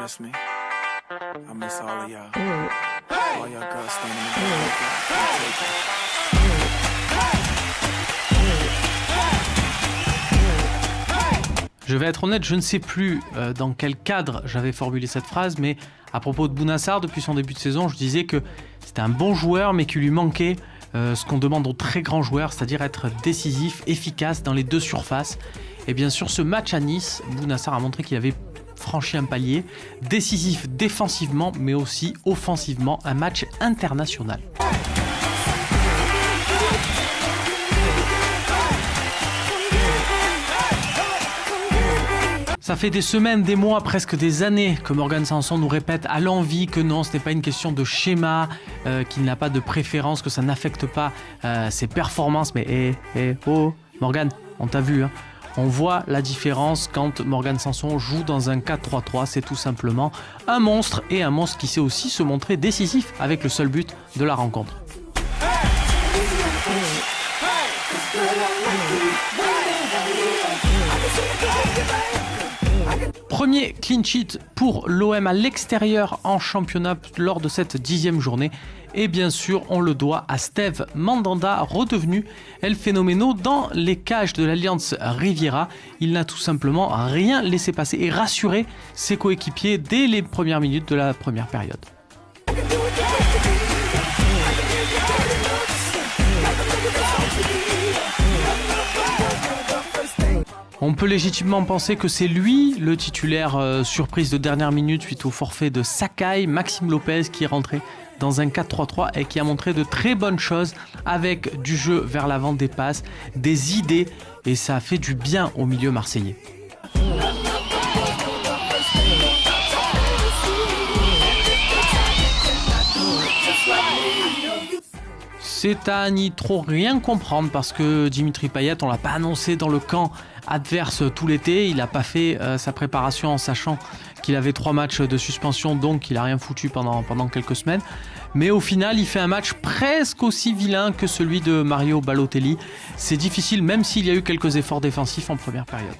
miss me? I miss all of y'all. All y'all girls standing in the Je vais être honnête, je ne sais plus dans quel cadre j'avais formulé cette phrase, mais à propos de Bouna Sarr, depuis son début de saison, je disais que c'était un bon joueur, mais qu'il lui manquait ce qu'on demande aux très grands joueurs, c'est-à-dire être décisif, efficace dans les deux surfaces. Et bien sûr, ce match à Nice, Bouna Sarr a montré qu'il avait franchi un palier, décisif défensivement, mais aussi offensivement, un match international. Ça fait des semaines, des mois, presque des années que Morgan Sanson nous répète à l'envi que non, ce n'est pas une question de schéma, qu'il n'a pas de préférence, que ça n'affecte pas ses performances. Mais oh, Morgan, on t'a vu, hein. On voit la différence quand Morgan Sanson joue dans un 4-3-3. C'est tout simplement un monstre, et un monstre qui sait aussi se montrer décisif avec le seul but de la rencontre. Premier clean sheet pour l'OM à l'extérieur en championnat lors de cette 10e journée. Et bien sûr, on le doit à Steve Mandanda, redevenu El Phénoméno dans les cages de l'Alliance Riviera. Il n'a tout simplement rien laissé passer et rassuré ses coéquipiers dès les premières minutes de la première période. On peut légitimement penser que c'est lui le titulaire surprise de dernière minute suite au forfait de Sakai, Maxime Lopez, qui est rentré dans un 4-3-3 et qui a montré de très bonnes choses avec du jeu vers l'avant, des passes, des idées, et ça a fait du bien au milieu marseillais. C'est à n'y trop rien comprendre parce que Dimitri Payet, on l'a pas annoncé dans le camp adverse tout l'été. Il n'a pas fait sa préparation en sachant qu'il avait 3 matchs de suspension, donc il n'a rien foutu pendant quelques semaines. Mais au final, il fait un match presque aussi vilain que celui de Mario Balotelli. C'est difficile, même s'il y a eu quelques efforts défensifs en première période.